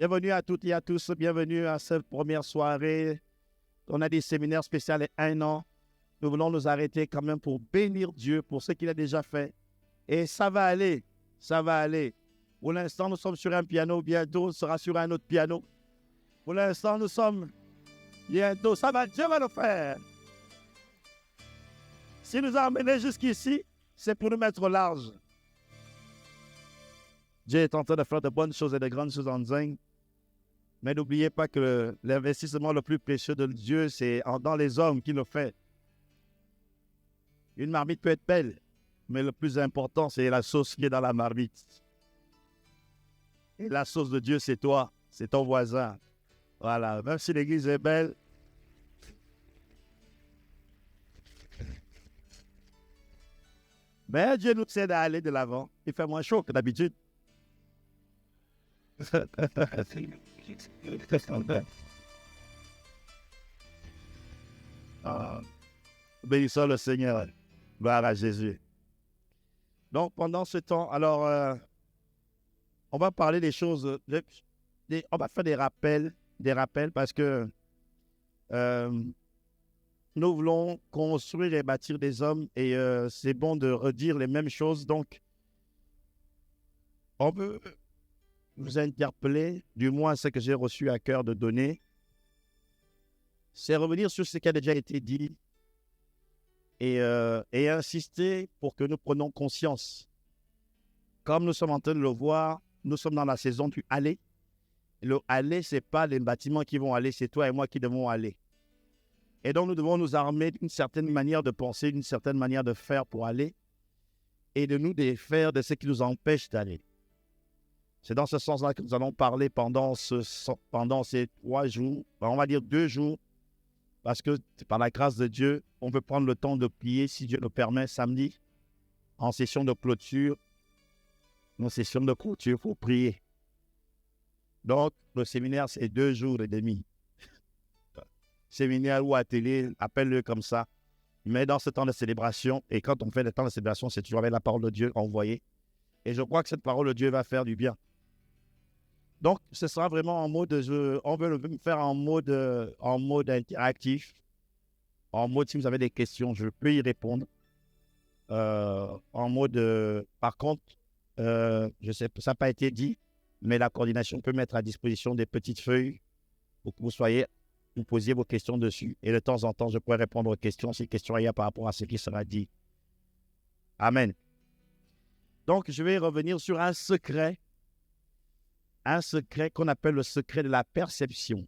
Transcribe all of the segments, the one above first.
Bienvenue à toutes et à tous. Bienvenue à cette première soirée. On a des séminaires spéciaux et 1 an. Nous voulons nous arrêter quand même pour bénir Dieu pour ce qu'il a déjà fait. Et ça va aller. Ça va aller. Pour l'instant, nous sommes sur un piano. Bientôt, on sera sur un autre piano. Pour l'instant, nous sommes bientôt. Ça va, Dieu va le faire. S'il nous a amenés jusqu'ici, c'est pour nous mettre au large. Dieu est en train de faire de bonnes choses et de grandes choses en Zing. Mais n'oubliez pas que l'investissement le plus précieux de Dieu, c'est dans les hommes qui le fait. Une marmite peut être belle, mais le plus important, c'est la sauce qui est dans la marmite. Et la sauce de Dieu, c'est toi, c'est ton voisin. Voilà, même si l'église est belle. Mais Dieu nous aide à aller de l'avant. Il fait moins chaud que d'habitude. Bénissons le Seigneur. Gloire à Jésus. Donc, pendant ce temps, alors, on va parler des choses, on va faire des rappels parce que nous voulons construire et bâtir des hommes et c'est bon de redire les mêmes choses. Donc, on veut vous interpeller, du moins ce que j'ai reçu à cœur de donner, c'est revenir sur ce qui a déjà été dit et insister pour que nous prenions conscience. Comme nous sommes en train de le voir, nous sommes dans la saison du aller. Le aller, ce n'est pas les bâtiments qui vont aller, c'est toi et moi qui devons aller. Et donc, nous devons nous armer d'une certaine manière de penser, d'une certaine manière de faire pour aller et de nous défaire de ce qui nous empêche d'aller. C'est dans ce sens-là que nous allons parler pendant ces 3 jours, on va dire 2 jours, parce que par la grâce de Dieu, on veut prendre le temps de prier, si Dieu le permet, samedi, en session de clôture. En session de clôture, il faut prier. Donc, le séminaire, c'est 2 jours et demi. Séminaire ou atelier, appelle-le comme ça. Mais dans ce temps de célébration, et quand on fait le temps de célébration, c'est toujours avec la parole de Dieu envoyée. Et je crois que cette parole de Dieu va faire du bien. Donc, ce sera vraiment en mode, on veut le faire en mode interactif. En mode, si vous avez des questions, je peux y répondre. En mode, par contre, je sais, ça n'a pas été dit, mais la coordination peut mettre à disposition des petites feuilles pour que vous posiez vos questions dessus. Et de temps en temps, je pourrai répondre aux questions si questions il y a par rapport à ce qui sera dit. Amen. Donc, je vais revenir sur un secret qu'on appelle le secret de la perception.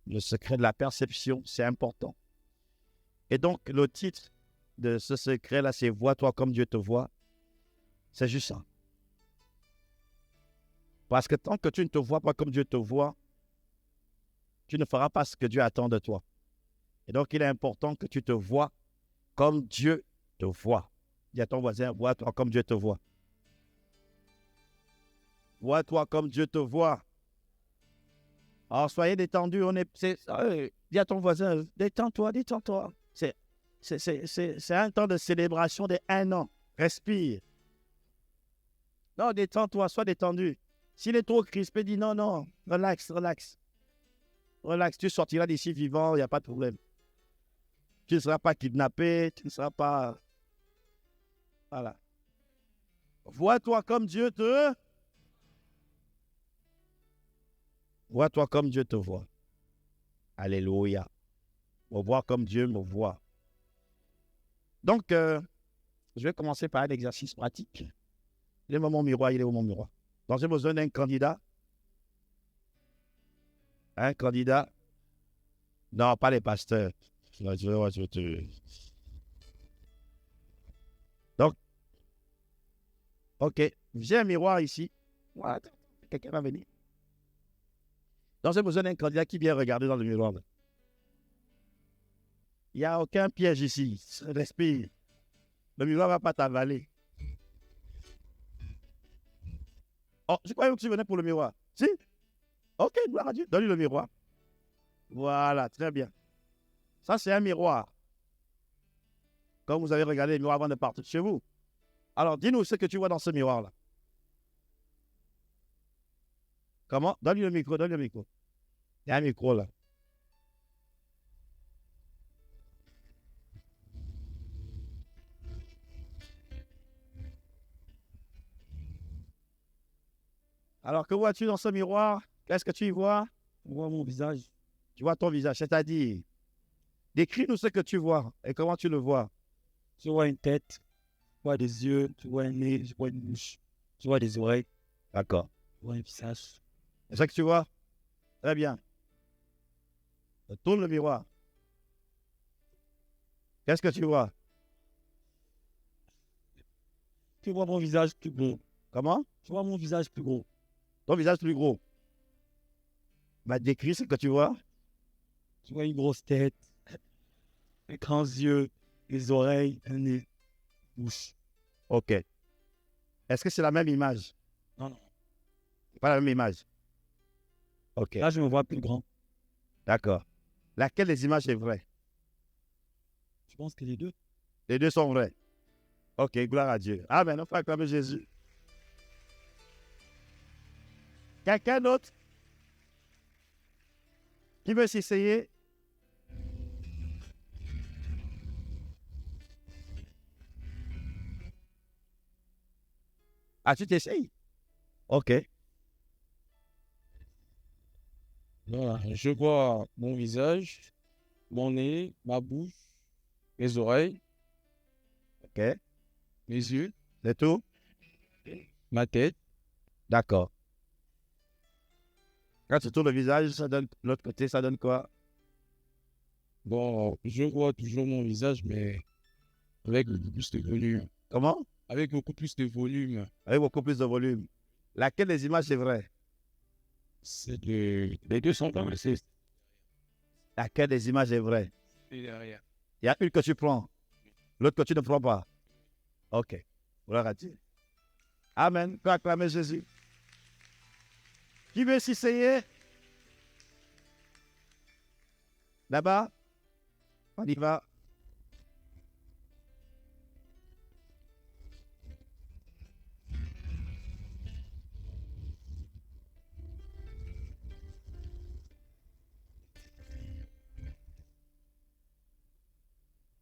Le secret de la perception, c'est important. Et donc, le titre de ce secret-là, c'est « Vois-toi comme Dieu te voit ». C'est juste ça. Parce que tant que tu ne te vois pas comme Dieu te voit, tu ne feras pas ce que Dieu attend de toi. Et donc, il est important que tu te vois comme Dieu te voit. Dis à ton voisin, vois-toi comme Dieu te voit. Vois-toi comme Dieu te voit. Alors, soyez détendus. Dis à ton voisin, détends-toi, détends-toi. C'est un temps de célébration de 1 an. Respire. Non, détends-toi, sois détendu. S'il est trop crispé, dis non, non, relax, relax. Relax, tu sortiras d'ici vivant, il n'y a pas de problème. Tu ne seras pas kidnappé, tu ne seras pas... Voilà. Vois-toi comme Dieu te... Vois-toi comme Dieu te voit. Alléluia. Me voir comme Dieu me voit. Donc, je vais commencer par un exercice pratique. Il est où mon miroir, il est où mon miroir? Donc, j'ai besoin d'un candidat. Un candidat. Non, pas les pasteurs. Donc, ok, j'ai un miroir ici. Voilà, quelqu'un va venir. Donc, j'ai besoin d'un candidat qui vient regarder dans le miroir. Il n'y a aucun piège ici. Respire. Le miroir ne va pas t'avaler. Oh, je croyais que tu venais pour le miroir. Si? Ok, gloire à Dieu. Donne-lui le miroir. Voilà, très bien. Ça, c'est un miroir. Comme vous avez regardé le miroir avant de partir de chez vous. Alors, dis-nous ce que tu vois dans ce miroir-là. Comment? Donne-lui le micro, donne-lui le micro. Il y a un micro là. Alors, que vois-tu dans ce miroir? Qu'est-ce que tu y vois? Je vois mon visage. Tu vois ton visage, c'est-à-dire, décris-nous ce que tu vois et comment tu le vois. Je vois une tête, je vois des yeux, je vois un nez, je vois une bouche, je vois des oreilles, D'accord. je vois un visage. C'est ça que tu vois? Très bien. Tourne le miroir. Qu'est-ce que tu vois? Je vois mon visage plus gros. Comment? Je vois mon visage plus gros. Ton visage plus gros. Bah, décris ce que tu vois. Je vois une grosse tête, des grands yeux, des oreilles, un nez, une bouche. OK. Est-ce que c'est la même image? Non, non. C'est pas la même image. OK. Là, je me vois plus grand. D'accord. Laquelle des images est vraie? Je pense que les deux. Les deux sont vraies. OK, gloire à Dieu. Amen. On peut acclamer Jésus. Quelqu'un d'autre qui veut s'essayer? Ah, tu t'essayes? OK. Voilà, je vois mon visage, mon nez, ma bouche, mes oreilles, OK. mes yeux, C'est tout? ma tête. D'accord. Quand tu tournes le visage, ça donne l'autre côté, ça donne quoi? Bon, je vois toujours mon visage, mais avec beaucoup plus de volume. Comment? Avec beaucoup plus de volume. Avec beaucoup plus de volume. Laquelle des images est vraie? Les deux sont dans le c'est Laquelle des images est vraie? derrière. Il y a une que tu prends, l'autre que tu ne prends pas. OK. Gloire à Dieu. Amen. Peut acclamer Jésus. Qui veut s'essayer? Là-bas? On y va.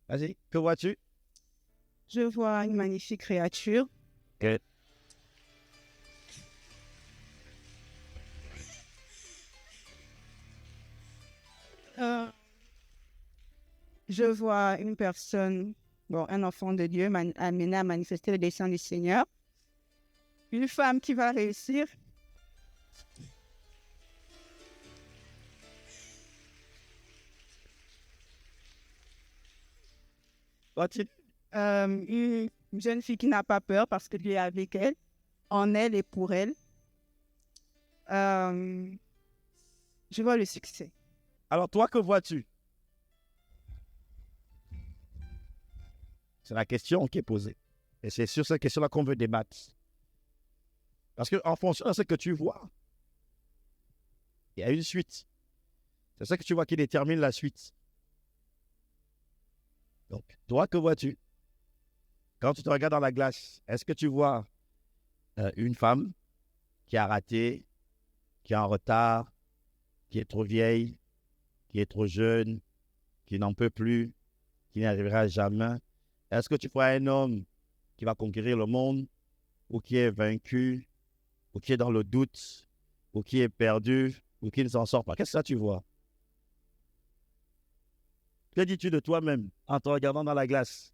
Vas-y. Que vois-tu? Je vois une magnifique créature. OK. Euh, je vois une personne, bon, un enfant de Dieu amené à manifester le dessein du Seigneur. Une femme qui va réussir. Continue. Une jeune fille qui n'a pas peur parce que Dieu est avec elle, en elle et pour elle. Je vois le succès. Alors, toi, que vois-tu? C'est la question qui est posée. Et c'est sur cette question-là qu'on veut débattre. Parce qu'en fonction de ce que tu vois, il y a une suite. C'est ça que tu vois qui détermine la suite. Donc, toi, que vois-tu? Quand tu te regardes dans la glace, est-ce que tu vois une femme qui a raté, qui est en retard, qui est trop vieille, qui est trop jeune, qui n'en peut plus, qui n'y arrivera jamais? Est-ce que tu vois un homme qui va conquérir le monde, ou qui est vaincu, ou qui est dans le doute, ou qui est perdu, ou qui ne s'en sort pas? Qu'est-ce que tu vois? Que dis-tu de toi-même en te regardant dans la glace?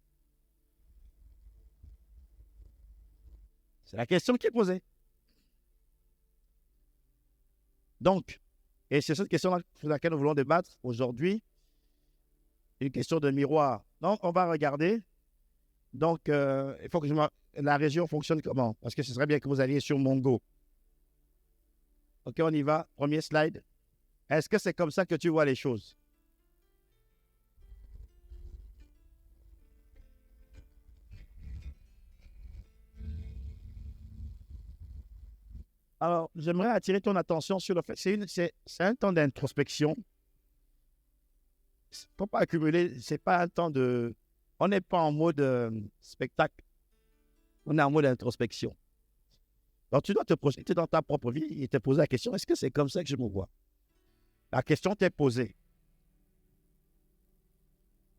C'est la question qui est posée. Donc, et c'est cette question-là sur laquelle nous voulons débattre aujourd'hui, une question de miroir. Donc, on va regarder. Donc, il faut que la région fonctionne comment? Parce que ce serait bien que vous alliez sur Mongo. OK, on y va. Premier slide. Est-ce que c'est comme ça que tu vois les choses? Alors, j'aimerais attirer ton attention sur le fait que c'est un temps d'introspection. Il ne faut pas accumuler, c'est pas un temps de... On n'est pas en mode spectacle, on est en mode introspection. Donc, tu dois te projeter dans ta propre vie et te poser la question, est-ce que c'est comme ça que je me vois? La question t'est posée.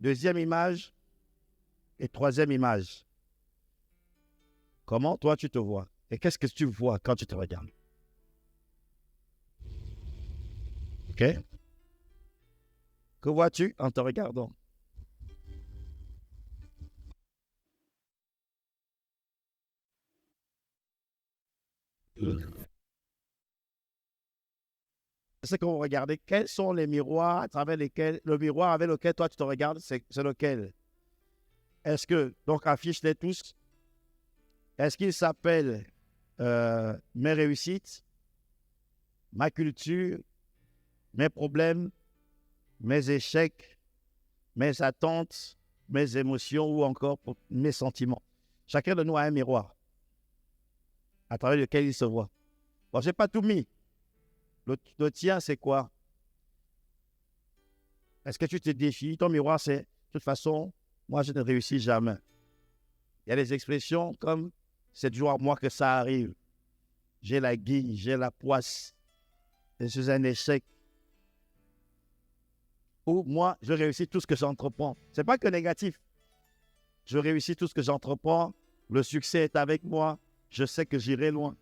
Deuxième image et troisième image. Comment toi tu te vois? Et qu'est-ce que tu vois quand tu te regardes? OK? Que vois-tu en te regardant? C'est qu'on va regarder quels sont les miroirs à travers lesquels, le miroir avec lequel toi tu te regardes, c'est lequel? Est-ce que, donc affiche-les tous, est-ce qu'il s'appelle mes réussites, ma culture, mes problèmes, mes échecs, mes attentes, mes émotions ou encore mes sentiments? Chacun de nous a un miroir à travers lequel il se voit. Bon, je n'ai pas tout mis. Le tien, c'est quoi? Est-ce que tu te défies? Ton miroir, c'est, de toute façon, moi, je ne réussis jamais. Il y a des expressions comme, c'est toujours à moi que ça arrive. J'ai la guille, j'ai la poisse. Je suis un échec. Ou moi, je réussis tout ce que j'entreprends. Ce n'est pas que négatif. Je réussis tout ce que j'entreprends. Le succès est avec moi. Je sais que j'irai loin.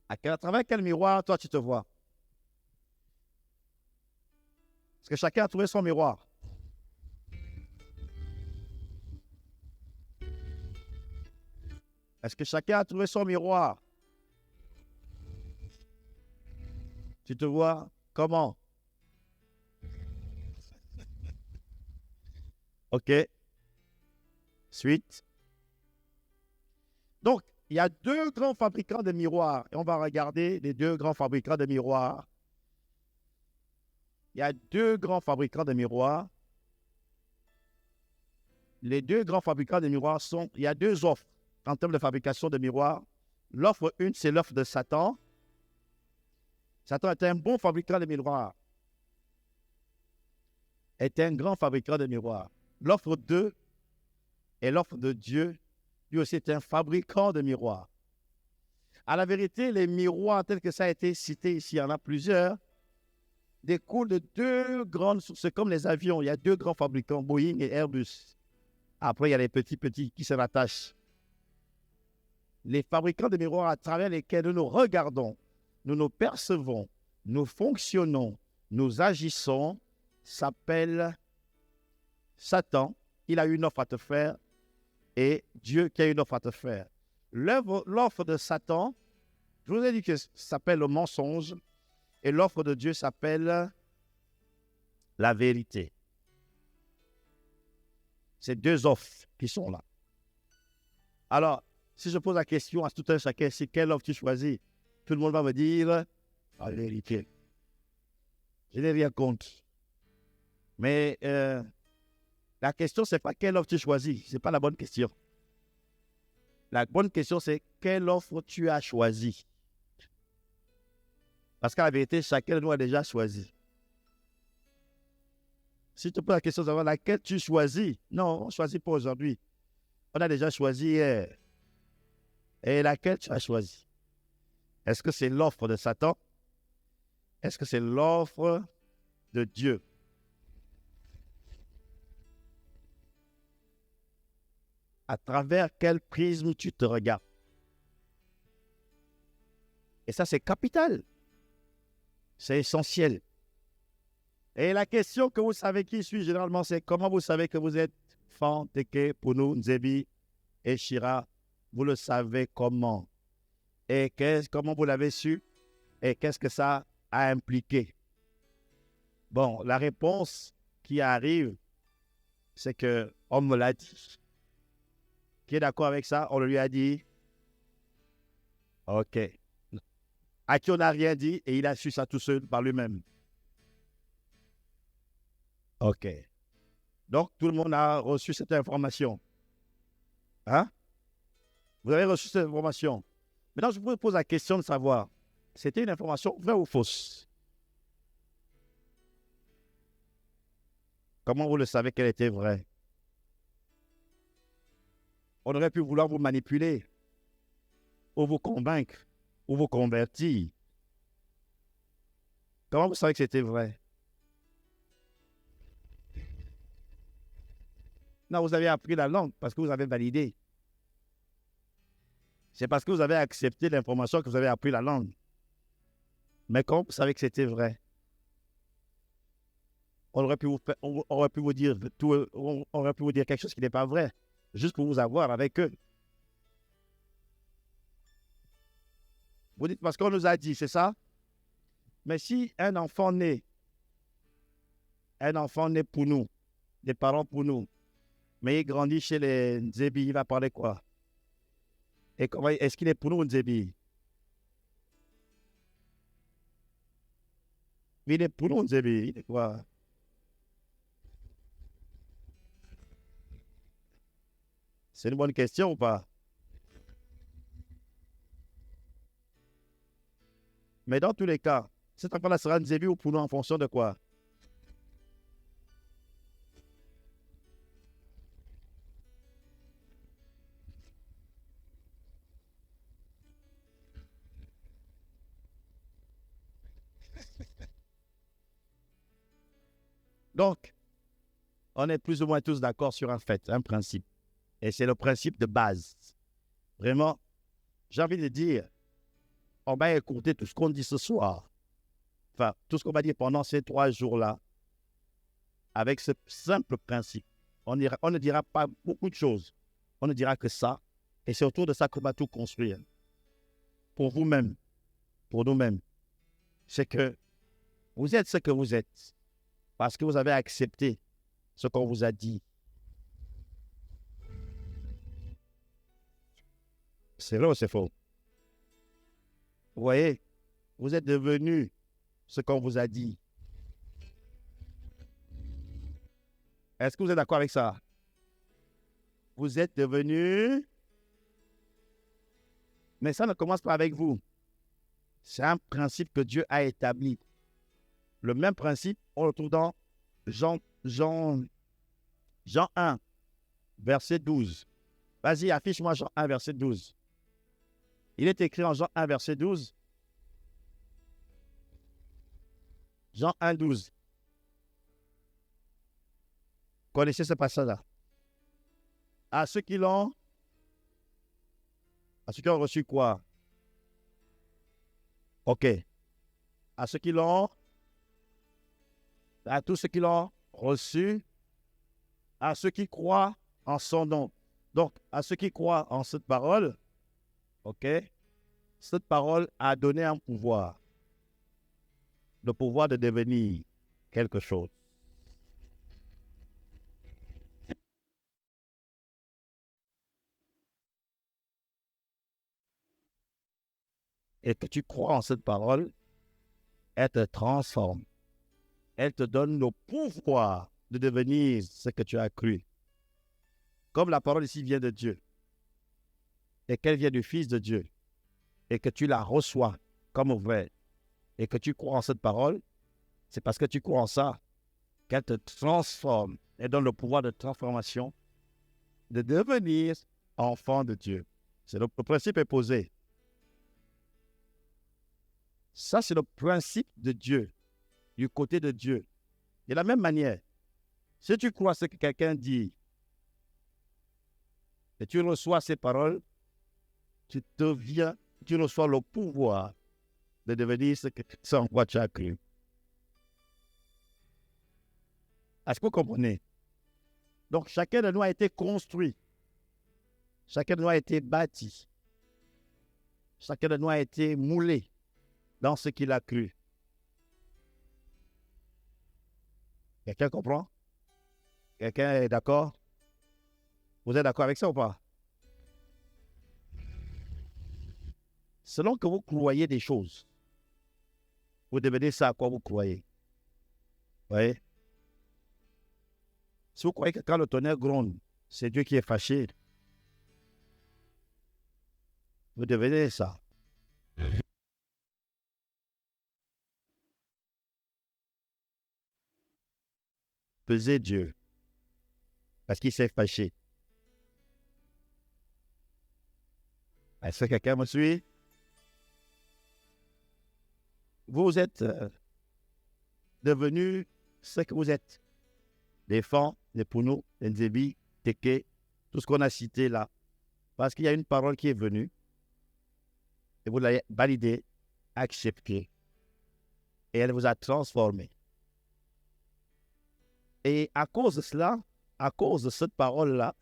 À travers quel miroir, toi, tu te vois? Parce que chacun a trouvé son miroir. Est-ce que chacun a trouvé son miroir? Tu te vois comment? OK. Suite. Donc, il y a deux grands fabricants de miroirs. Et on va regarder les deux grands fabricants de miroirs. Il y a deux grands fabricants de miroirs. Les deux grands fabricants de miroirs sont... Il y a deux offres en termes de fabrication de miroirs. L'offre 1, c'est l'offre de Satan. Satan est un bon fabricant de miroirs. Est un grand fabricant de miroirs. L'offre 2 est l'offre de Dieu. Lui aussi est un fabricant de miroirs. À la vérité, les miroirs tels que ça a été cité ici, il y en a plusieurs, découlent de deux grandes sources. C'est comme les avions, il y a deux grands fabricants, Boeing et Airbus. Après, il y a les petits qui se rattachent. Les fabricants de miroirs à travers lesquels nous nous regardons, nous nous percevons, nous fonctionnons, nous agissons, s'appellent Satan. Il a une offre à te faire et Dieu qui a une offre à te faire. L'offre de Satan, je vous ai dit que ça s'appelle le mensonge et l'offre de Dieu s'appelle la vérité. C'est deux offres qui sont là. Alors, si je pose la question à tout un chacun, c'est quelle offre tu choisis? Tout le monde va me dire la vérité. Je n'ai rien contre. Mais la question, ce n'est pas quelle offre tu choisis. Ce n'est pas la bonne question. La bonne question, c'est quelle offre tu as choisie. Parce qu'à la vérité, chacun de nous a déjà choisi. Si tu te poses la question de savoir laquelle tu choisis, non, on ne choisit pas aujourd'hui. On a déjà choisi hier. Et laquelle tu as choisi? Est-ce que c'est l'offre de Satan? Est-ce que c'est l'offre de Dieu? À travers quel prisme tu te regardes? Et ça, c'est capital. C'est essentiel. Et la question que vous savez qui suis généralement, c'est comment vous savez que vous êtes Fan, Teke, Pounou, Nzebi et Shira? Vous le savez comment? Et comment vous l'avez su? Et qu'est-ce que ça a impliqué? Bon, la réponse qui arrive, c'est qu'on me l'a dit. Qui est d'accord avec ça? On lui a dit. OK. À qui on n'a rien dit et il a su ça tout seul par lui-même. OK. Donc, tout le monde a reçu cette information. Hein? Vous avez reçu cette information. Maintenant, je vous pose la question de savoir, c'était une information vraie ou fausse? Comment vous le savez qu'elle était vraie? On aurait pu vouloir vous manipuler, ou vous convaincre, ou vous convertir. Comment vous savez que c'était vrai? Non, vous avez appris la langue parce que vous avez validé. C'est parce que vous avez accepté l'information que vous avez appris la langue. Mais comment vous savez que c'était vrai? On aurait pu vous dire tout, on aurait pu vous dire quelque chose qui n'est pas vrai, juste pour vous avoir avec eux. Vous dites parce qu'on nous a dit, c'est ça? Mais si un enfant naît pour nous, des parents pour nous, mais il grandit chez les Nzébi, il va parler quoi? Et comment est-ce qu'il est pour nous, Nzébi? Il est pour nous, Nzébi, il est quoi? C'est une bonne question ou pas? Mais dans tous les cas, cet enfant-là sera Nzébi ou pour nous en fonction de quoi? Donc, on est plus ou moins tous d'accord sur un fait, un principe. Et c'est le principe de base. Vraiment, j'ai envie de dire, on va écouter tout ce qu'on dit ce soir. Enfin, tout ce qu'on va dire pendant ces 3 jours-là, avec ce simple principe. On ne dira pas beaucoup de choses. On ne dira que ça. Et c'est autour de ça qu'on va tout construire. Pour vous-même, pour nous-mêmes. C'est que vous êtes ce que vous êtes. Parce que vous avez accepté ce qu'on vous a dit. C'est vrai ou c'est faux? Vous voyez, vous êtes devenu ce qu'on vous a dit. Est-ce que vous êtes d'accord avec ça? Vous êtes devenu... Mais ça ne commence pas avec vous. C'est un principe que Dieu a établi. Le même principe, on le trouve dans Jean 1, verset 12. Vas-y, affiche-moi Jean 1, verset 12. Il est écrit en Jean 1, verset 12. Jean 1, 12. Connaissez ce passage-là? À ceux qui ont reçu quoi? OK. À ceux qui l'ont, à tous ceux qui l'ont reçu, à ceux qui croient en son nom. Donc, à ceux qui croient en cette parole, OK, cette parole a donné un pouvoir. Le pouvoir de devenir quelque chose. Et que tu crois en cette parole, elle te transforme. Elle te donne le pouvoir de devenir ce que tu as cru. Comme la parole ici vient de Dieu, et qu'elle vient du Fils de Dieu, et que tu la reçois comme vraie, et que tu crois en cette parole, c'est parce que tu crois en ça qu'elle te transforme et donne le pouvoir de transformation, de devenir enfant de Dieu. Le principe est posé. Ça, c'est le principe de Dieu, du côté de Dieu. De la même manière, si tu crois ce que quelqu'un dit, et tu reçois ces paroles, tu reçois le pouvoir de devenir ce en quoi tu as cru. Est-ce que vous comprenez? Donc, chacun de nous a été construit. Chacun de nous a été bâti. Chacun de nous a été moulé dans ce qu'il a cru. Quelqu'un comprend? Quelqu'un est d'accord? Vous êtes d'accord avec ça ou pas? Selon que vous croyez des choses, vous devenez ça à quoi vous croyez. Vous voyez? Si vous croyez que quand le tonnerre gronde, c'est Dieu qui est fâché, vous devenez ça. Pesez Dieu, parce qu'il s'est fâché. Est-ce que quelqu'un me suit? Vous êtes devenus ce que vous êtes. Les Fan, les Puno, les Nzebi, Teke, tout ce qu'on a cité là. Parce qu'il y a une parole qui est venue et vous l'avez validée, acceptée. Et elle vous a transformé. Et à cause de cela, à cause de cette parole-là,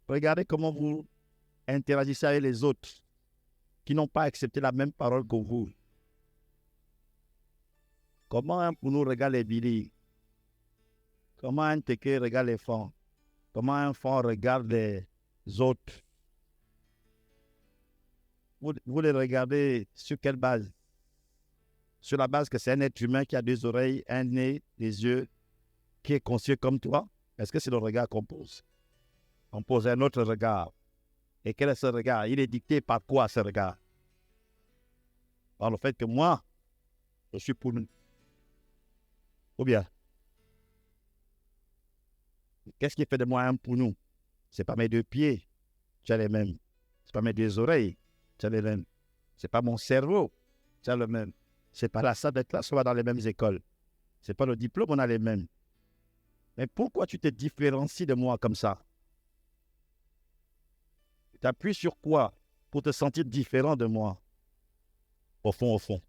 regardez comment vous interagissez avec les autres qui n'ont pas accepté la même parole que vous. Comment un Pounou regarde les Bili? Comment un Teke regarde les Fan? Comment un Fan regarde les autres? Vous les regardez sur quelle base? Sur la base que c'est un être humain qui a deux oreilles, un nez, des yeux, qui est conscient comme toi? Est-ce que c'est le regard qu'on pose? On pose un autre regard. Et quel est ce regard? Il est dicté par quoi ce regard? Par le fait que moi, je suis Pounou. Ou bien, qu'est-ce qui fait de moi un Pounou? Ce n'est pas mes deux pieds, tu as les mêmes. Ce n'est pas mes deux oreilles, tu as les mêmes. Ce n'est pas mon cerveau, tu as le même. Ce n'est pas la salle de classe, on va dans les mêmes écoles. Ce n'est pas le diplôme, on a les mêmes. Mais pourquoi tu te différencies de moi comme ça? Tu t'appuies sur quoi pour te sentir différent de moi? Au fond, au fond.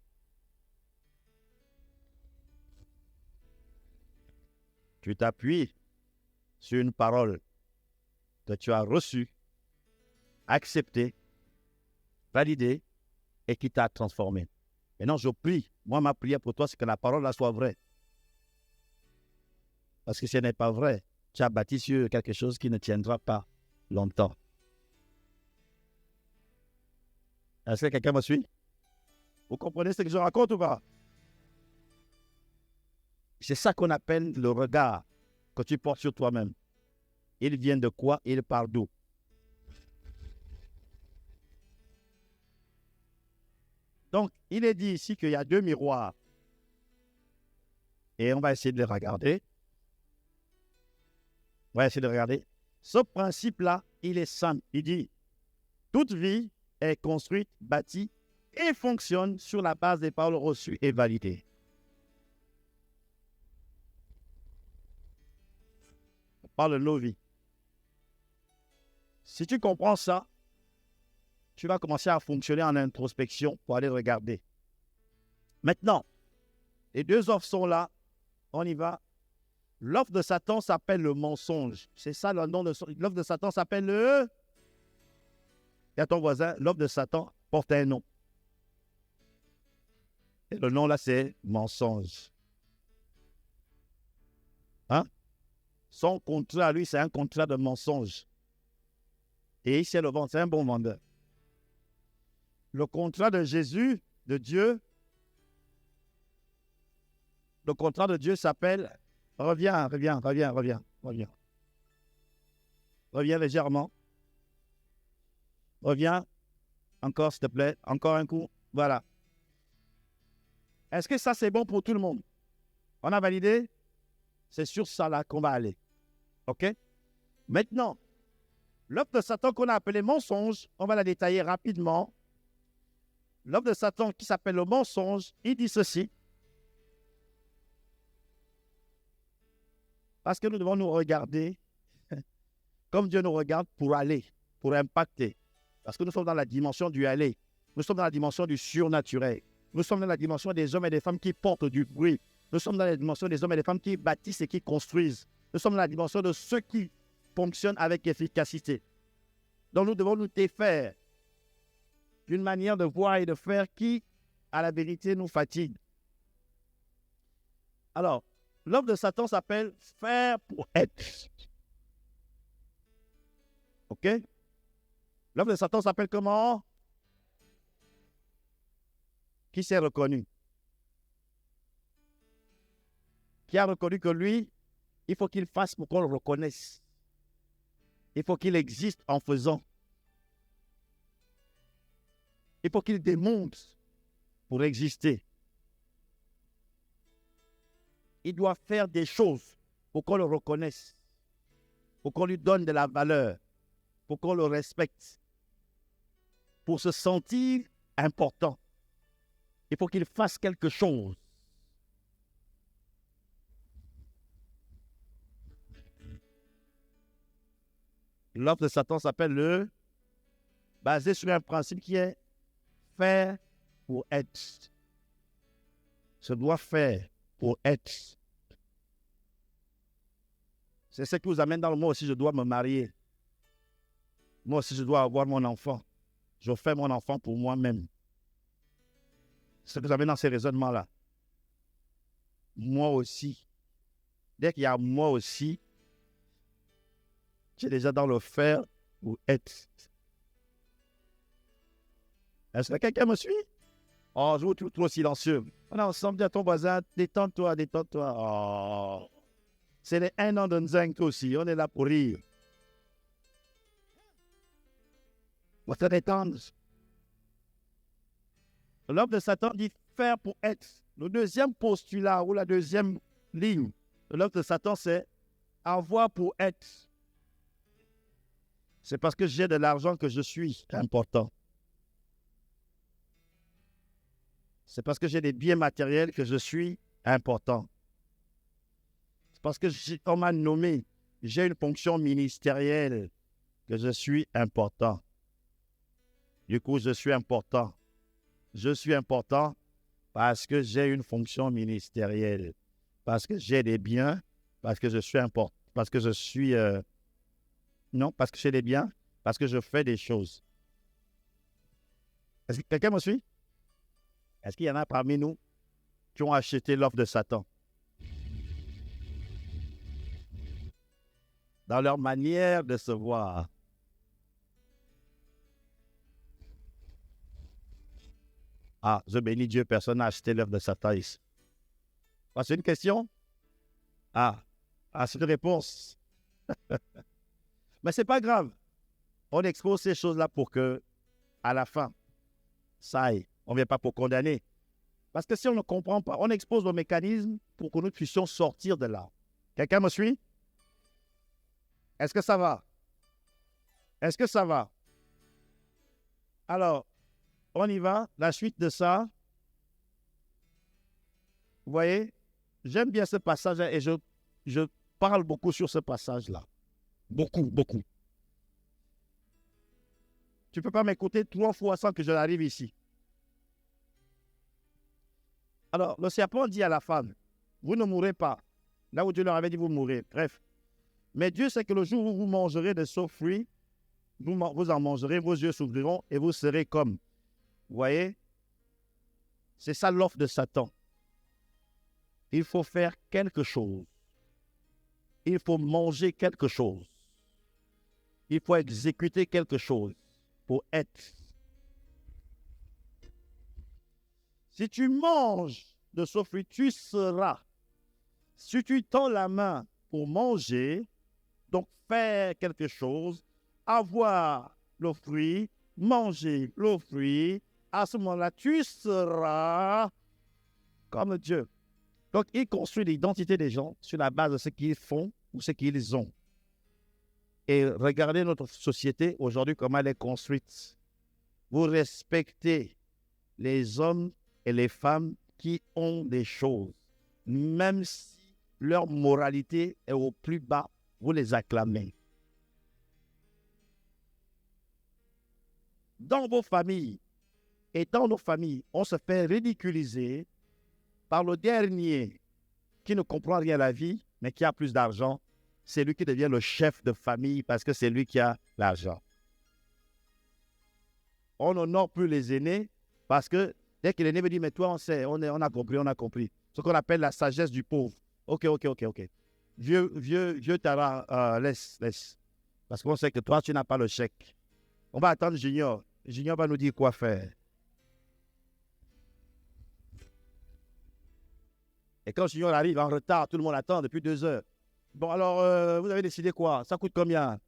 Tu t'appuies sur une parole que tu as reçue, acceptée, validée et qui t'a transformé. Maintenant, je prie. Moi, ma prière pour toi, c'est que la parole là soit vraie. Parce que si elle n'est pas vraie, tu as bâti sur quelque chose qui ne tiendra pas longtemps. Est-ce que quelqu'un me suit? Vous comprenez ce que je raconte ou pas? C'est ça qu'on appelle le regard que tu portes sur toi-même. Il vient de quoi? Il part d'où? Donc, il est dit ici qu'il y a deux miroirs. Et on va essayer de les regarder. On va essayer de regarder. Ce principe-là, il est simple. Il dit, toute vie est construite, bâtie et fonctionne sur la base des paroles reçues et validées. On parle de nos vies. Si tu comprends ça, tu vas commencer à fonctionner en introspection pour aller regarder. Maintenant, les deux offres sont là. On y va. L'offre de Satan s'appelle le mensonge. C'est ça le nom de l'offre de Satan s'appelle le... Et à ton voisin, l'offre de Satan porte un nom. Et le nom là, c'est mensonge. Hein? Son contrat, lui, c'est un contrat de mensonge. Et il sait le vendre, c'est un bon vendeur. Le contrat de Jésus, de Dieu, le contrat de Dieu s'appelle... Reviens légèrement. Reviens. Encore, s'il te plaît. Encore un coup. Voilà. Est-ce que ça, c'est bon pour tout le monde? On a validé? C'est sur ça là qu'on va aller. OK? Maintenant, l'œuvre de Satan qu'on a appelée mensonge, on va la détailler rapidement. L'œuvre de Satan qui s'appelle le mensonge, il dit ceci. Parce que nous devons nous regarder comme Dieu nous regarde pour aller, pour impacter. Parce que nous sommes dans la dimension du aller. Nous sommes dans la dimension du surnaturel. Nous sommes dans la dimension des hommes et des femmes qui portent du fruit. Nous sommes dans la dimension des hommes et des femmes qui bâtissent et qui construisent. Nous sommes dans la dimension de ceux qui fonctionnent avec efficacité. Donc nous devons nous défaire d'une manière de voir et de faire qui, à la vérité, nous fatigue. Alors, l'œuvre de Satan s'appelle faire pour être. OK? L'œuvre de Satan s'appelle comment? Qui s'est reconnu? Qui a reconnu que lui, il faut qu'il fasse pour qu'on le reconnaisse. Il faut qu'il existe en faisant. Il faut qu'il démontre pour exister. Il doit faire des choses pour qu'on le reconnaisse, pour qu'on lui donne de la valeur, pour qu'on le respecte, pour se sentir important. Il faut qu'il fasse quelque chose. L'offre de Satan s'appelle basé sur un principe qui est faire pour être. Je dois faire pour être. C'est ce qui vous amène dans le moi aussi, je dois me marier. Moi aussi, je dois avoir mon enfant. Je fais mon enfant pour moi-même. C'est ce que vous amène dans ces raisonnements-là. Moi aussi. Dès qu'il y a moi aussi, tu es déjà dans le faire ou être. Est-ce que quelqu'un me suit? Oh, je vous trouve trop silencieux. On est ensemble, dis à ton voisin, détends-toi, détends-toi. Oh. C'est les 1 an de Nzeng, toi aussi. On est là pour rire. On va te détendre. L'homme de Satan dit faire pour être. Le deuxième postulat ou la deuxième ligne de l'œuvre de Satan, c'est avoir pour être. C'est parce que j'ai de l'argent que je suis important. C'est parce que j'ai des biens matériels que je suis important. C'est parce que on m'a nommé, j'ai une fonction ministérielle que je suis important. Du coup, je suis important. Je suis important parce que j'ai une fonction ministérielle, parce que j'ai des biens, parce que je suis important, parce que je suis... non, parce que j'ai des biens, parce que je fais des choses. Est-ce que quelqu'un me suit? Est-ce qu'il y en a parmi nous qui ont acheté l'offre de Satan? Dans leur manière de se voir. Ah, je bénis Dieu, personne n'a acheté l'œuvre de Satan ici. Ah, c'est une question? C'est une réponse. Mais ce n'est pas grave. On expose ces choses-là pour que, à la fin, ça aille. On ne vient pas pour condamner. Parce que si on ne comprend pas, on expose nos mécanismes pour que nous puissions sortir de là. Quelqu'un me suit? Est-ce que ça va? Est-ce que ça va? Alors, on y va. La suite de ça. Vous voyez, j'aime bien ce passage et je parle beaucoup sur ce passage-là. Beaucoup, beaucoup. Tu ne peux pas m'écouter 3 fois sans que je n'arrive ici. Alors, le serpent dit à la femme, vous ne mourrez pas. Là où Dieu leur avait dit, vous mourrez. Bref. Mais Dieu sait que le jour où vous mangerez de ce fruit, vous en mangerez, vos yeux s'ouvriront et vous serez comme. Vous voyez? C'est ça l'offre de Satan. Il faut faire quelque chose. Il faut manger quelque chose. Il faut exécuter quelque chose pour être. Si tu manges de ce fruit, tu seras. Si tu tends la main pour manger, donc faire quelque chose, avoir le fruit, manger le fruit, à ce moment-là, tu seras comme Dieu. Donc, il construit l'identité des gens sur la base de ce qu'ils font ou ce qu'ils ont. Et regardez notre société aujourd'hui, comment elle est construite. Vous respectez les hommes et les femmes qui ont des choses. Même si leur moralité est au plus bas, vous les acclamez. Dans vos familles et dans nos familles, on se fait ridiculiser par le dernier qui ne comprend rien à la vie, mais qui a plus d'argent. C'est lui qui devient le chef de famille parce que c'est lui qui a l'argent. On n'honore plus les aînés parce que dès que l'aîné me dit, mais toi, on a compris. Ce qu'on appelle la sagesse du pauvre. Ok. Vieux Tara, laisse. Parce qu'on sait que toi, tu n'as pas le chèque. On va attendre Junior. Junior va nous dire quoi faire. Et quand Junior arrive en retard, tout le monde attend depuis 2 heures. Bon, alors, vous avez décidé quoi? Ça coûte combien?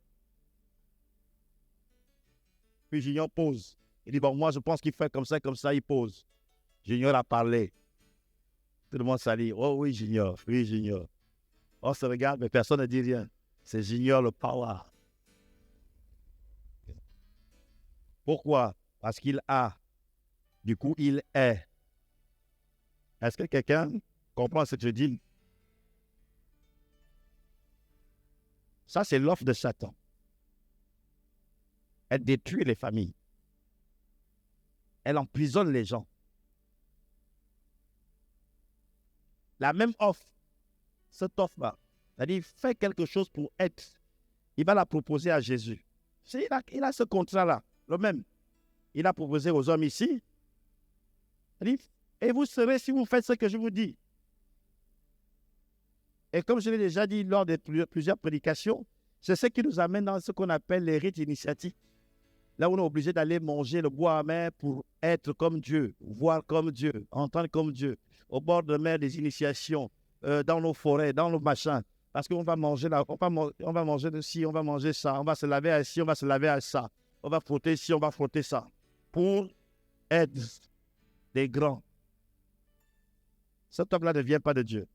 Puis Junior pose. Il dit, bon, moi, je pense qu'il fait comme ça, il pose. Junior a parlé. Tout le monde s'allie. Oh oui, Junior. On se regarde, mais personne ne dit rien. C'est Junior le power. Pourquoi? Parce qu'il a. Du coup, il est. Est-ce que quelqu'un comprend ce que je dis? Ça, c'est l'offre de Satan. Elle détruit les familles. Elle emprisonne les gens. La même offre, cette offre-là, c'est-à-dire, fais quelque chose pour être. Il va la proposer à Jésus. Il a ce contrat-là, le même. Il a proposé aux hommes ici. Il dit, et vous serez si vous faites ce que je vous dis. Et comme je l'ai déjà dit lors de plusieurs prédications, c'est ce qui nous amène dans ce qu'on appelle les rites initiatiques. Là où on est obligé d'aller manger le bois amer pour être comme Dieu, voir comme Dieu, entendre comme Dieu. Au bord de mer, des initiations, dans nos forêts, dans nos machins. Parce qu'on va manger là, on va manger de ci, on va manger ça, on va se laver à ci, on va se laver à ça. On va frotter ci, on va frotter ça. Pour être des grands. Cet homme-là ne vient pas de Dieu.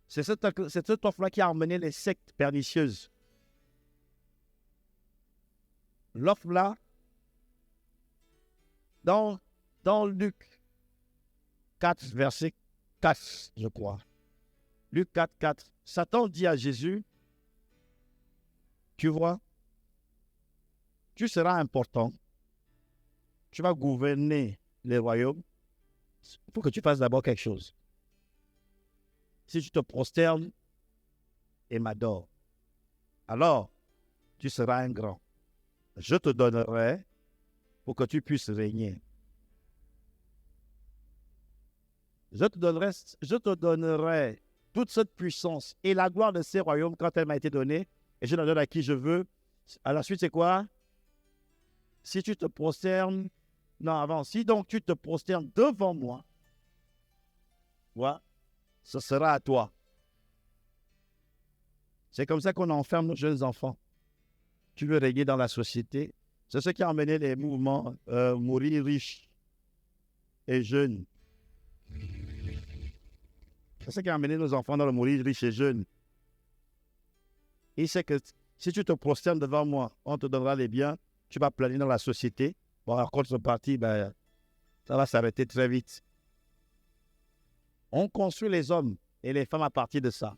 C'est cette offre-là qui a emmené les sectes pernicieuses. L'offre-là, dans Luc 4, verset 4, je crois. Luc 4, 4. Satan dit à Jésus, tu vois, tu seras important, tu vas gouverner les royaumes, il faut que tu fasses d'abord quelque chose. Si tu te prosternes et m'adores, alors tu seras un grand. Je te donnerai pour que tu puisses régner. Je te donnerai toute cette puissance et la gloire de ces royaumes quand elle m'a été donnée, et je la donne à qui je veux. À la suite, c'est quoi? Si tu te prosternes, non, avant, si donc tu te prosternes devant moi, voilà, ce sera à toi. C'est comme ça qu'on enferme nos jeunes enfants. Tu veux régner dans la société. C'est ce qui a amené les mouvements mourir riches et jeunes. C'est ce qui a amené nos enfants dans le mourir riches et jeunes. Il sait que si tu te prosternes devant moi, on te donnera les biens, tu vas planer dans la société. Bon, en contrepartie, ça va s'arrêter très vite. On construit les hommes et les femmes à partir de ça.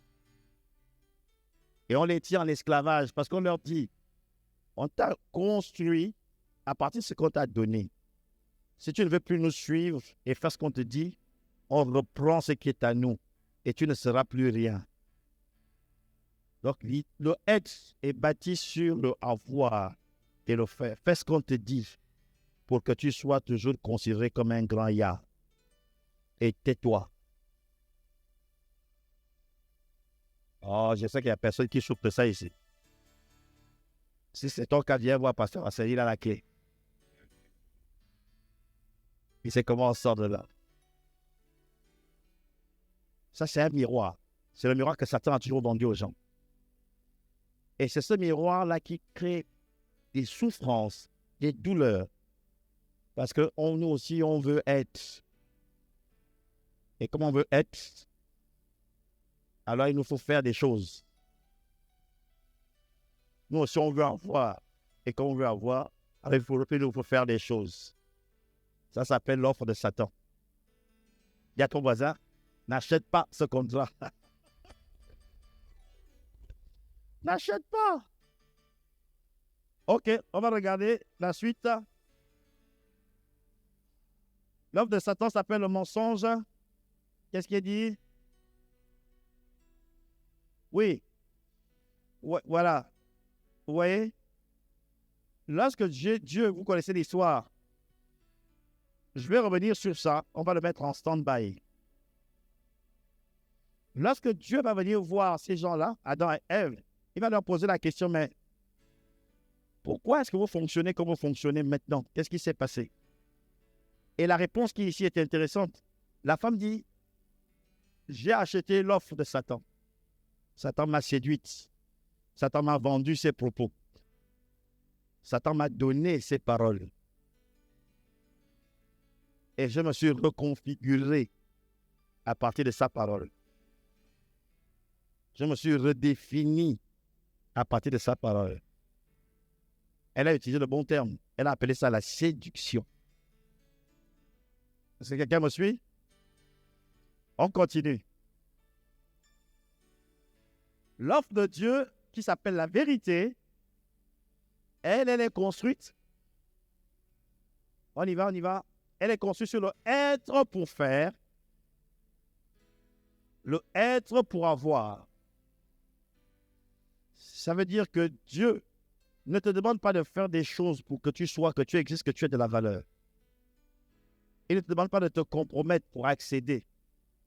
Et on les tient en esclavage parce qu'on leur dit, on t'a construit à partir de ce qu'on t'a donné. Si tu ne veux plus nous suivre et faire ce qu'on te dit, on reprend ce qui est à nous et tu ne seras plus rien. Donc, le être est bâti sur le avoir et le faire. Fais ce qu'on te dit pour que tu sois toujours considéré comme un grand ya. Et tais-toi. Oh, je sais qu'il n'y a personne qui souffre de ça ici. Si c'est ton cas, viens voir Pasteur Asseli, il a la clé. Il sait comment on sort de là. Ça, c'est un miroir. C'est le miroir que Satan a toujours vendu aux gens. Et c'est ce miroir-là qui crée des souffrances, des douleurs. Parce que nous aussi, on veut être. Et comme on veut être, alors il nous faut faire des choses. Nous aussi, on veut avoir. Et comme on veut avoir, alors il nous faut faire des choses. Ça s'appelle l'offre de Satan. Dis à ton voisin, n'achète pas ce contrat. N'achète pas. Ok, on va regarder la suite. L'offre de Satan s'appelle le mensonge. Qu'est-ce qu'il dit? Oui. Ouais, voilà. Vous voyez? Lorsque Dieu, vous connaissez l'histoire, je vais revenir sur ça, on va le mettre en stand-by. Lorsque Dieu va venir voir ces gens-là, Adam et Ève, il va leur poser la question, mais pourquoi est-ce que vous fonctionnez comme vous fonctionnez maintenant? Qu'est-ce qui s'est passé? Et la réponse qui ici est intéressante. La femme dit, j'ai acheté l'offre de Satan. Satan m'a séduite. Satan m'a vendu ses propos. Satan m'a donné ses paroles. Et je me suis reconfiguré à partir de sa parole. Je me suis redéfini à partir de sa parole. Elle a utilisé le bon terme. Elle a appelé ça la séduction. Est-ce que quelqu'un me suit? On continue. L'offre de Dieu, qui s'appelle la vérité, elle est construite. On y va, on y va. Elle est construite sur le être pour faire, le être pour avoir. Ça veut dire que Dieu ne te demande pas de faire des choses pour que tu sois, que tu existes, que tu aies de la valeur. Il ne te demande pas de te compromettre pour accéder.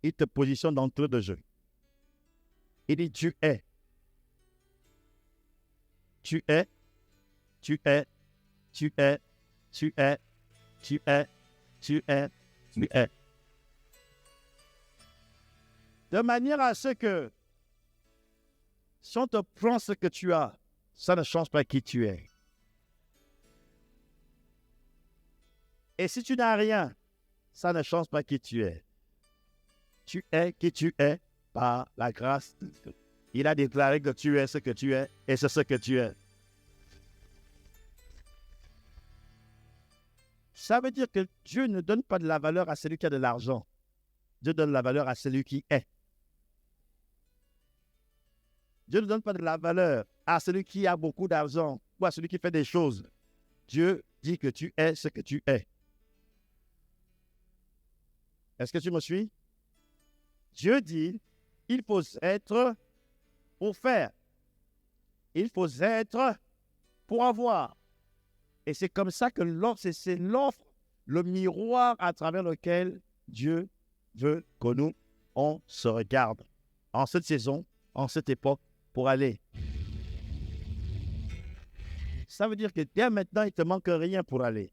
Il te positionne d'entrée de jeu. Il dit tu es. Tu es. Tu es. Tu es. Tu es. Tu es. Tu es. Tu es. De manière à ce que si on te prend ce que tu as, ça ne change pas qui tu es. Et si tu n'as rien, ça ne change pas qui tu es. Tu es qui tu es par la grâce de Dieu. Il a déclaré que tu es ce que tu es et c'est ce que tu es. Ça veut dire que Dieu ne donne pas de la valeur à celui qui a de l'argent. Dieu donne la valeur à celui qui est. Dieu ne donne pas de la valeur à celui qui a beaucoup d'argent ou à celui qui fait des choses. Dieu dit que tu es ce que tu es. Est-ce que tu me suis? Dieu dit, il faut être pour faire. Il faut être pour avoir. Et c'est comme ça que c'est l'offre, le miroir à travers lequel Dieu veut que nous, on se regarde en cette saison, en cette époque, pour aller. Ça veut dire que dès maintenant, il ne te manque rien pour aller.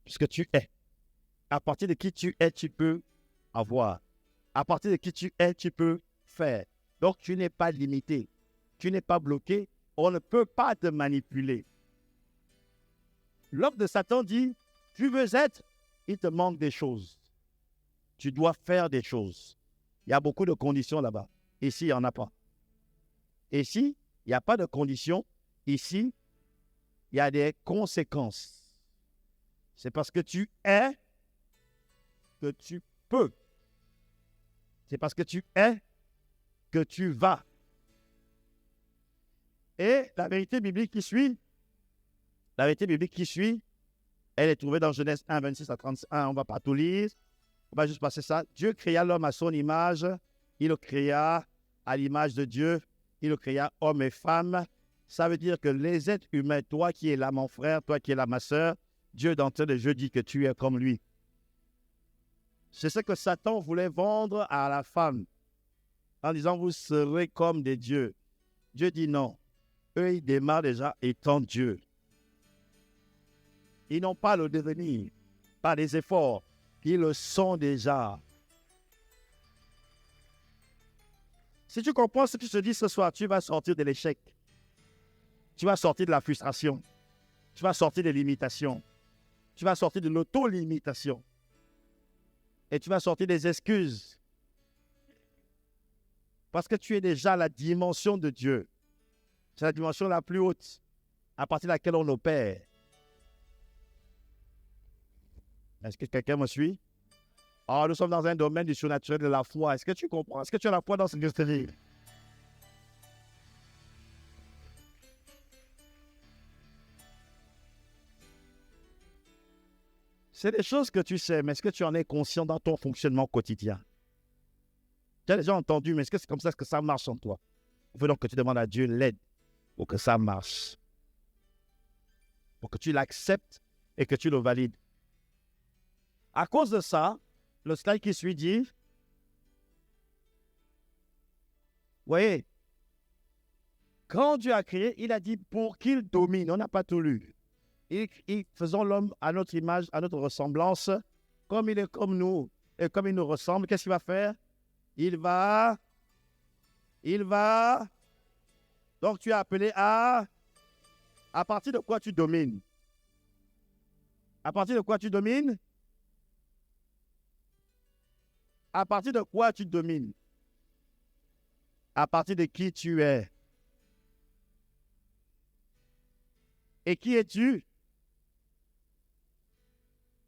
Puisque tu es. À partir de qui tu es, tu peux avoir. À partir de qui tu es, tu peux faire. Donc, tu n'es pas limité. Tu n'es pas bloqué. On ne peut pas te manipuler. L'offre de Satan dit, tu veux être, il te manque des choses. Tu dois faire des choses. Il y a beaucoup de conditions là-bas. Ici, il n'y en a pas. Ici, il n'y a pas de conditions. Ici, il y a des conséquences. C'est parce que tu es que tu peux. C'est parce que tu es que tu vas. Et la vérité biblique qui suit, elle est trouvée dans Genèse 1, 26 à 31. On ne va pas tout lire. On va juste passer ça. Dieu créa l'homme à son image. Il le créa à l'image de Dieu. Il le créa homme et femme. Ça veut dire que les êtres humains, toi qui es là mon frère, toi qui es là ma soeur, Dieu d'entrée de jeu dit que tu es comme lui. C'est ce que Satan voulait vendre à la femme en disant vous serez comme des dieux. Dieu dit non. Eux, ils démarrent déjà étant Dieu. Ils n'ont pas le devenir, pas les efforts. Ils le sont déjà. Si tu comprends ce que je te dis ce soir, tu vas sortir de l'échec. Tu vas sortir de la frustration. Tu vas sortir des limitations. Tu vas sortir de l'auto-limitation. Et tu vas sortir des excuses. Parce que tu es déjà la dimension de Dieu. C'est la dimension la plus haute à partir de laquelle on opère. Est-ce que quelqu'un me suit? Oh, nous sommes dans un domaine du surnaturel de la foi. Est-ce que tu comprends? Est-ce que tu as la foi dans ce que je te dis? C'est des choses que tu sais, mais est-ce que tu en es conscient dans ton fonctionnement quotidien? Tu as déjà entendu, mais est-ce que c'est comme ça que ça marche en toi? Il faut donc que tu demandes à Dieu l'aide pour que ça marche. Pour que tu l'acceptes et que tu le valides. À cause de ça, le slide qui suit dit, voyez, quand Dieu a créé, il a dit pour qu'il domine. On n'a pas tout lu. Faisons l'homme à notre image, à notre ressemblance, comme il est comme nous et comme il nous ressemble. Qu'est-ce qu'il va faire? Il va. Donc tu es appelé à partir de quoi tu domines? À partir de quoi tu domines? À partir de quoi tu domines? À partir de qui tu es? Et qui es-tu?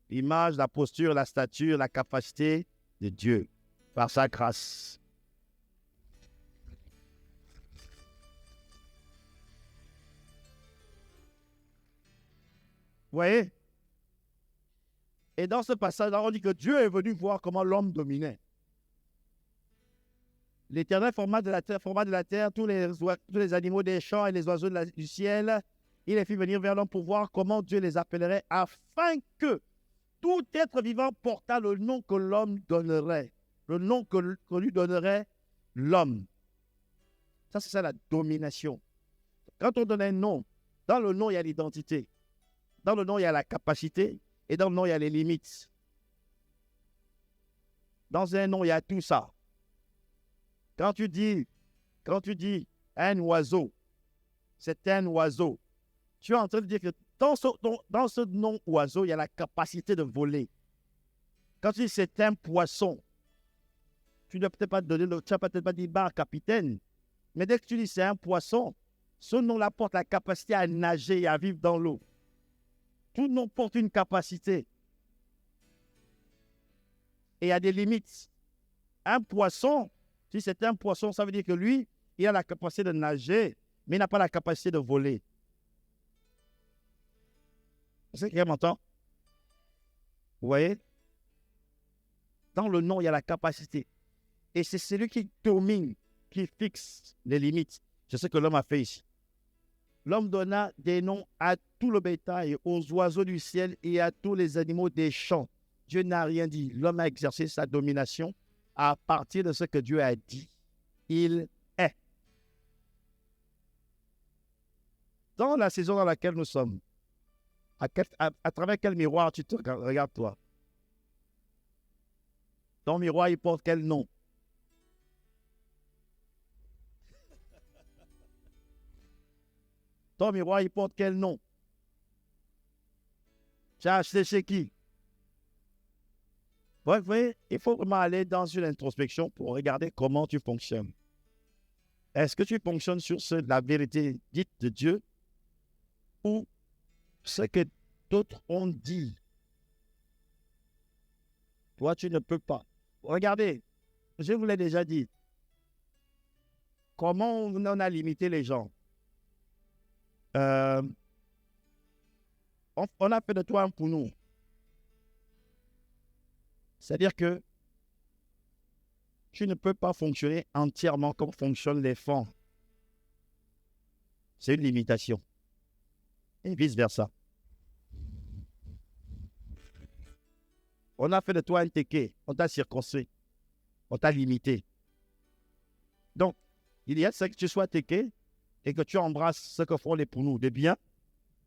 L'image, la posture, la stature, la capacité de Dieu par sa grâce. Vous voyez? Et dans ce passage-là, on dit que Dieu est venu voir comment l'homme dominait. L'Éternel forma de la terre tous les animaux des champs et les oiseaux du ciel. Il les fit venir vers l'homme pour voir comment Dieu les appellerait, afin que tout être vivant portât le nom que l'homme donnerait, le nom que lui donnerait l'homme. Ça, c'est ça la domination. Quand on donne un nom, dans le nom, il y a l'identité. Dans le nom, il y a la capacité. Et dans le nom, il y a les limites. Dans un nom, il y a tout ça. Quand tu dis un oiseau, c'est un oiseau. Tu es en train de dire que dans ce nom oiseau, il y a la capacité de voler. Quand tu dis c'est un poisson, tu ne peux pas donner tu n'as peut-être pas dit capitaine. Mais dès que tu dis c'est un poisson, ce nom-là porte la capacité à nager et à vivre dans l'eau. Tout nom porte une capacité. Et il y a des limites. Un poisson, si c'est un poisson, ça veut dire que lui, il a la capacité de nager, mais il n'a pas la capacité de voler. C'est qui m'entend? Vous voyez? Dans le nom, il y a la capacité. Et c'est celui qui domine, qui fixe les limites. C'est ce que l'homme a fait ici. L'homme donna des noms à tout le bétail, aux oiseaux du ciel et à tous les animaux des champs. Dieu n'a rien dit. L'homme a exercé sa domination à partir de ce que Dieu a dit. Il est. Dans la saison dans laquelle nous sommes, à travers quel miroir tu te regardes toi? Ton miroir, il porte quel nom? Ton miroir, il porte quel nom? Tu as acheté chez qui? Vous voyez, il faut vraiment aller dans une introspection pour regarder comment tu fonctionnes. Est-ce que tu fonctionnes sur la vérité dite de Dieu ou ce que d'autres ont dit? Toi, tu ne peux pas. Regardez, je vous l'ai déjà dit. Comment on a limité les gens? On a fait de toi un pounou. C'est-à-dire que tu ne peux pas fonctionner entièrement comme fonctionnent les fonds. C'est une limitation. Et vice-versa. On a fait de toi un téké. On t'a circoncis. On t'a limité. Donc, il y a ce que tu sois téké et que tu embrasses ce que font les pounous de bien.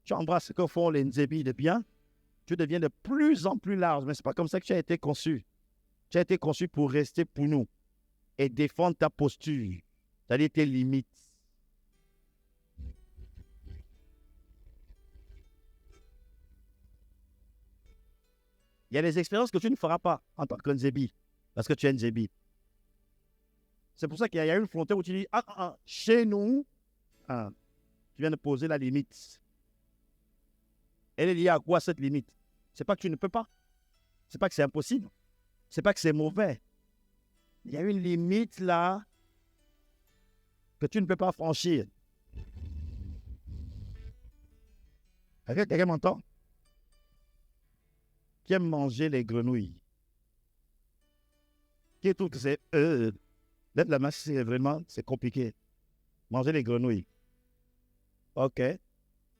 Tu embrasses ce que font les nzébi de bien. Tu deviens de plus en plus large. Mais ce n'est pas comme ça que tu as été conçu. Tu as été conçu pour rester pounou et défendre ta posture, c'est-à-dire tes limites. Il y a des expériences que tu ne feras pas en tant que Nzébi, parce que tu es Nzébi. C'est pour ça qu'il y a une frontière où tu dis, chez nous, tu viens de poser la limite. Elle est liée à quoi cette limite? C'est pas que tu ne peux pas. C'est pas que c'est impossible. C'est pas que c'est mauvais. Il y a une limite là que tu ne peux pas franchir. Quelqu'un m'entend? Qui aime manger les grenouilles? Qui trouve que c'est... D'être la masse, c'est vraiment... C'est compliqué. Manger les grenouilles. OK.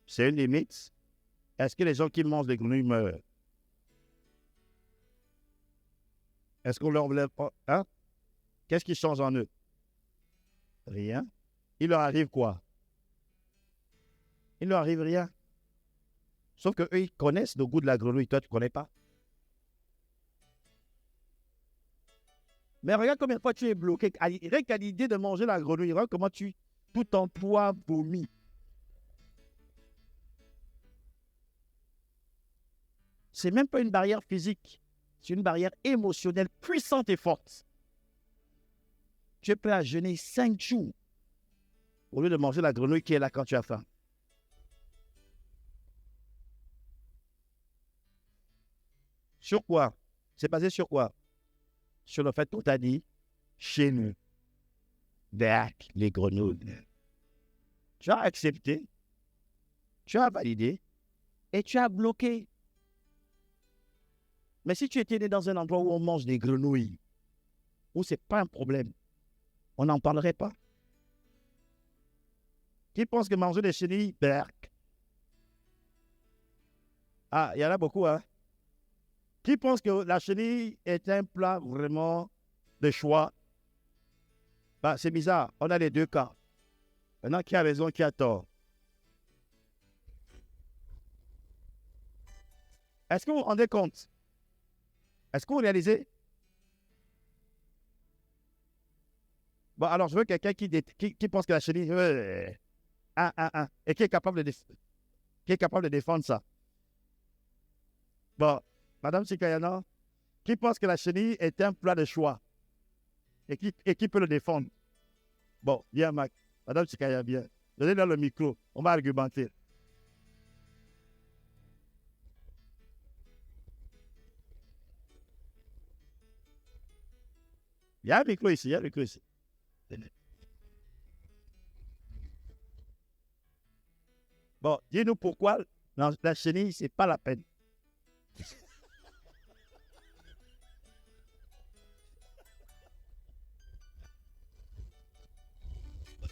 C'est une limite. Est-ce que les gens qui mangent les grenouilles meurent? Est-ce qu'on leur lève pas? Hein? Qu'est-ce qui change en eux? Rien. Il leur arrive quoi? Il leur arrive rien. Sauf qu'eux, ils connaissent le goût de la grenouille. Toi, tu ne connais pas. Mais regarde combien de fois tu es bloqué. Rien qu'à l'idée de manger la grenouille, regarde comment tout ton poids vomit. Ce n'est même pas une barrière physique. C'est une barrière émotionnelle puissante et forte. Tu es prêt à jeûner 5 jours au lieu de manger la grenouille qui est là quand tu as faim. Sur quoi? C'est basé sur quoi? Sur le fait qu'on t'a dit, chez nous, avec les grenouilles. Tu as accepté, tu as validé et tu as bloqué. Mais si tu étais né dans un endroit où on mange des grenouilles, où ce n'est pas un problème, on n'en parlerait pas. Qui pense que manger des chenilles, berk? Ah, il y en a beaucoup, hein? Qui pense que la chenille est un plat vraiment de choix? Bah, c'est bizarre, on a les deux cas. Maintenant, qui a raison, qui a tort? Est-ce que vous vous rendez compte? Est-ce que vous réalisez? Bon, alors je veux quelqu'un qui pense que la chenille, et qui est capable de défendre ça. Bon, Madame Sikayana, qui pense que la chenille est un plat de choix et qui peut le défendre? Bon, bien, Mac. Madame Sikayana, bien. Donnez-leur le micro, on va argumenter. Il y a un micro ici, il y a un micro ici. Bon, dis-nous pourquoi la chenille, c'est pas la peine.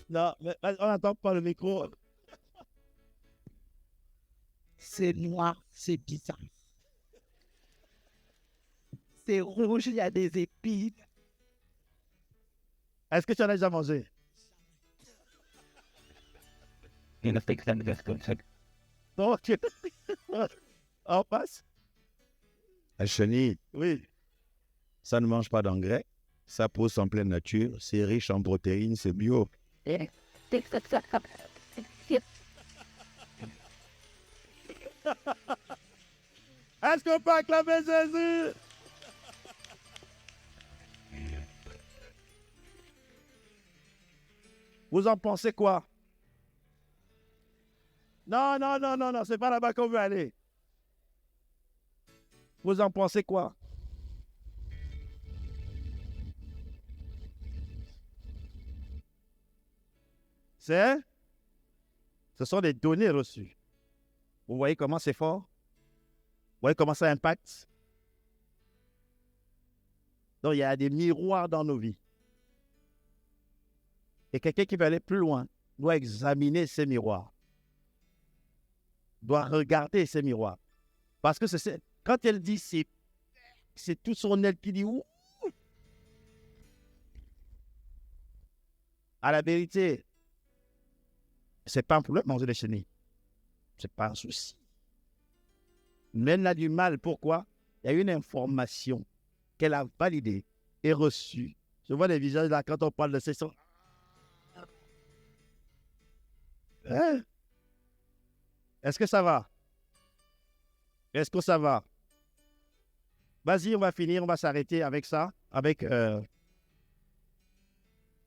Non, mais on n'entend pas le micro. C'est noir, c'est bizarre. C'est rouge, il y a des épines. Est-ce que tu en as déjà mangé? Non, ok. On passe? La chenille, Oui. ça ne mange pas d'engrais. Ça pousse en pleine nature. C'est riche en protéines, c'est bio. Est-ce qu'on peut acclamer Jésus? Vous en pensez quoi? Non, non, non, non, non, c'est pas là-bas qu'on veut aller. Vous en pensez quoi? Ce sont des données reçues. Vous voyez comment c'est fort? Vous voyez comment ça impacte? Donc, il y a des miroirs dans nos vies. Et quelqu'un qui veut aller plus loin doit examiner ces miroirs. Doit regarder ces miroirs. Parce que quand elle dit, c'est tout son aile qui dit, ouh! À la vérité, c'est pas un problème de manger des chenilles. C'est pas un souci. Mais elle a du mal. Pourquoi? Il y a une information qu'elle a validée et reçue. Je vois les visages là quand on parle de ces sons. Hein? Est-ce que ça va? Est-ce que ça va? Vas-y, on va finir, on va s'arrêter avec ça, avec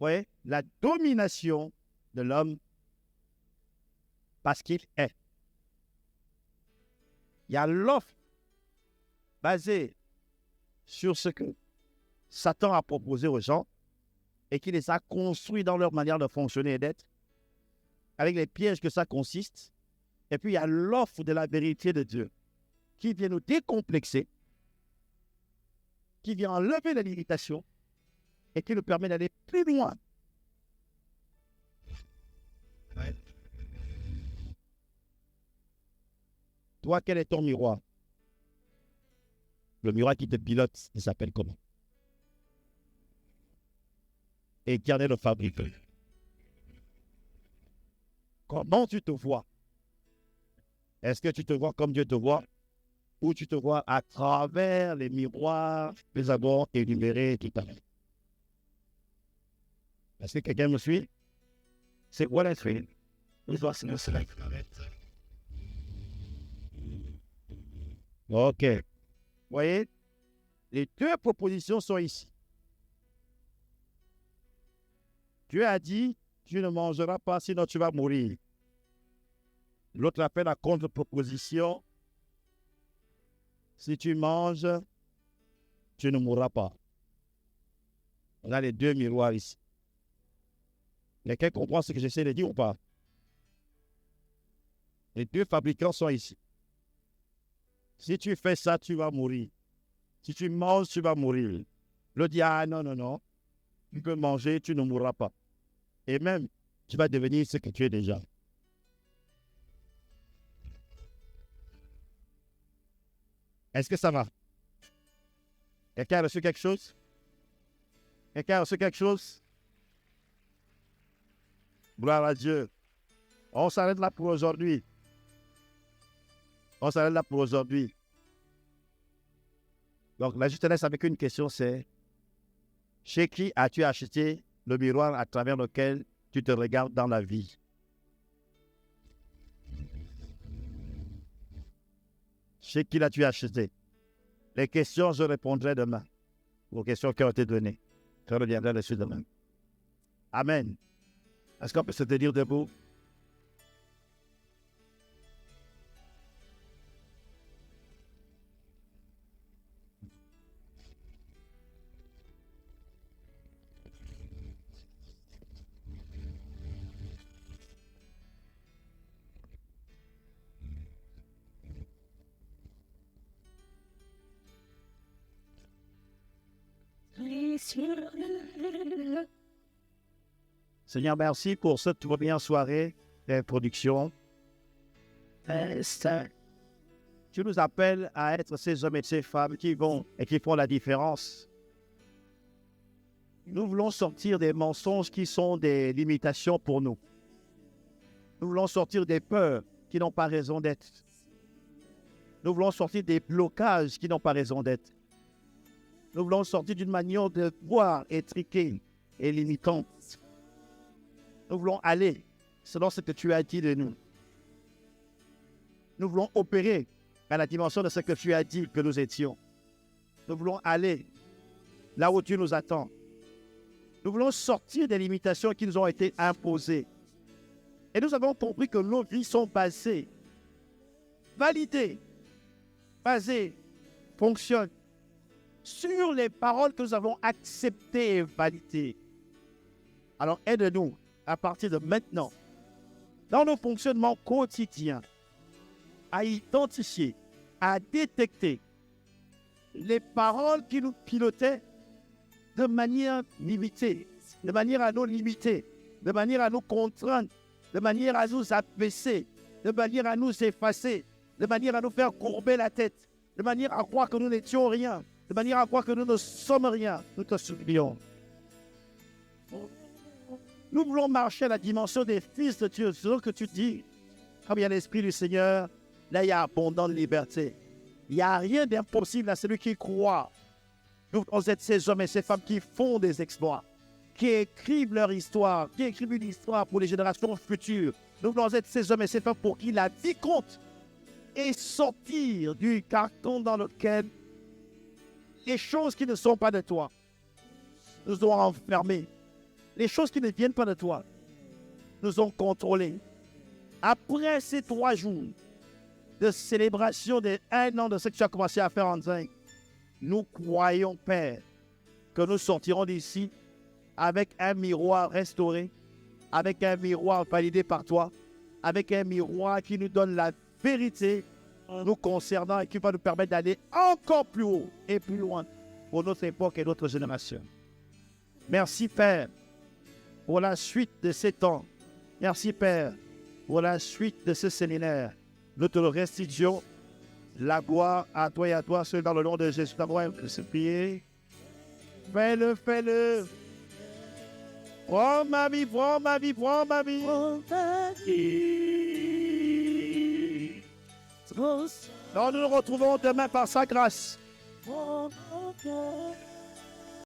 ouais, la domination de l'homme parce qu'il est. Il y a l'offre basée sur ce que Satan a proposé aux gens et qui les a construits dans leur manière de fonctionner et d'être, avec les pièges que ça consiste. Et puis, il y a l'offre de la vérité de Dieu qui vient nous décomplexer, qui vient enlever la limitation et qui nous permet d'aller plus loin. Ouais. Toi, quel est ton miroir? Le miroir qui te pilote, il s'appelle comment? Et qui en est le fabricant? Comment tu te vois? Est-ce que tu te vois comme Dieu te voit? Ou tu te vois à travers les miroirs que nous avons énumérés tout à l'heure? Est-ce que quelqu'un me suit? C'est quoi l'esprit? Ok. Vous voyez, les deux propositions sont ici. Dieu a dit, tu ne mangeras pas, sinon tu vas mourir. L'autre a fait la contre-proposition. Si tu manges, tu ne mourras pas. On a les deux miroirs ici. Quelqu'un comprend ce que j'essaie de dire ou pas? Les deux fabricants sont ici. Si tu fais ça, tu vas mourir. Si tu manges, tu vas mourir. L'autre dit, ah non, non, non. Tu peux manger, tu ne mourras pas. Et même, tu vas devenir ce que tu es déjà. Est-ce que ça va? Quelqu'un a reçu quelque chose? Quelqu'un a reçu quelque chose? Gloire à Dieu. On s'arrête là pour aujourd'hui. On s'arrête là pour aujourd'hui. Donc, là, je te laisse avec une question, c'est chez qui as-tu acheté le miroir à travers lequel tu te regardes dans la vie? Chez qui l'as-tu acheté? Les questions, je répondrai demain. Aux questions qui ont été données. Je reviendrai dessus demain. Amen. Est-ce qu'on peut se tenir debout? Seigneur, merci pour cette première soirée d'introduction. Tu nous appelles à être ces hommes et ces femmes qui vont et qui font la différence. Nous voulons sortir des mensonges qui sont des limitations pour nous. Nous voulons sortir des peurs qui n'ont pas raison d'être. Nous voulons sortir des blocages qui n'ont pas raison d'être. Nous voulons sortir d'une manière de voir étriquée et limitante. Nous voulons aller selon ce que tu as dit de nous. Nous voulons opérer à la dimension de ce que tu as dit que nous étions. Nous voulons aller là où tu nous attends. Nous voulons sortir des limitations qui nous ont été imposées. Et nous avons compris que nos vies sont basées, validées, fonctionnent sur les paroles que nous avons acceptées et validées. Alors aide-nous à partir de maintenant, dans nos fonctionnements quotidiens, à identifier, à détecter les paroles qui nous pilotaient de manière limitée, de manière à nous limiter, de manière à nous contraindre, de manière à nous abaisser, de manière à nous effacer, de manière à nous faire courber la tête, de manière à croire que nous n'étions rien, de manière à croire que nous ne sommes rien. Nous te supplions. Nous voulons marcher à la dimension des fils de Dieu, ce que tu dis. Comme il y a l'Esprit du Seigneur, là il y a abondante liberté. Il n'y a rien d'impossible à celui qui croit. Nous voulons être ces hommes et ces femmes qui font des exploits, qui écrivent leur histoire, qui écrivent une histoire pour les générations futures. Nous voulons être ces hommes et ces femmes pour qui la vie compte et sortir du carton dans lequel les choses qui ne sont pas de toi nous ont enfermés. Les choses qui ne viennent pas de toi nous ont contrôlés. Après ces 3 jours de célébration des 1 an de ce que tu as commencé à faire en dingue, nous croyons, Père, que nous sortirons d'ici avec un miroir restauré, avec un miroir validé par toi, avec un miroir qui nous donne la vérité nous concernant et qui va nous permettre d'aller encore plus haut et plus loin pour notre époque et notre génération. Merci, Père, pour la suite de ces temps. Merci, Père, pour la suite de ce séminaire. Nous te le restituons. La gloire à toi et à toi, seul dans le nom de Jésus. D'abord, se prier. Fais-le, fais-le. Prends ma vie, prends ma vie, prends ma vie. Non, nous nous retrouvons demain par sa grâce.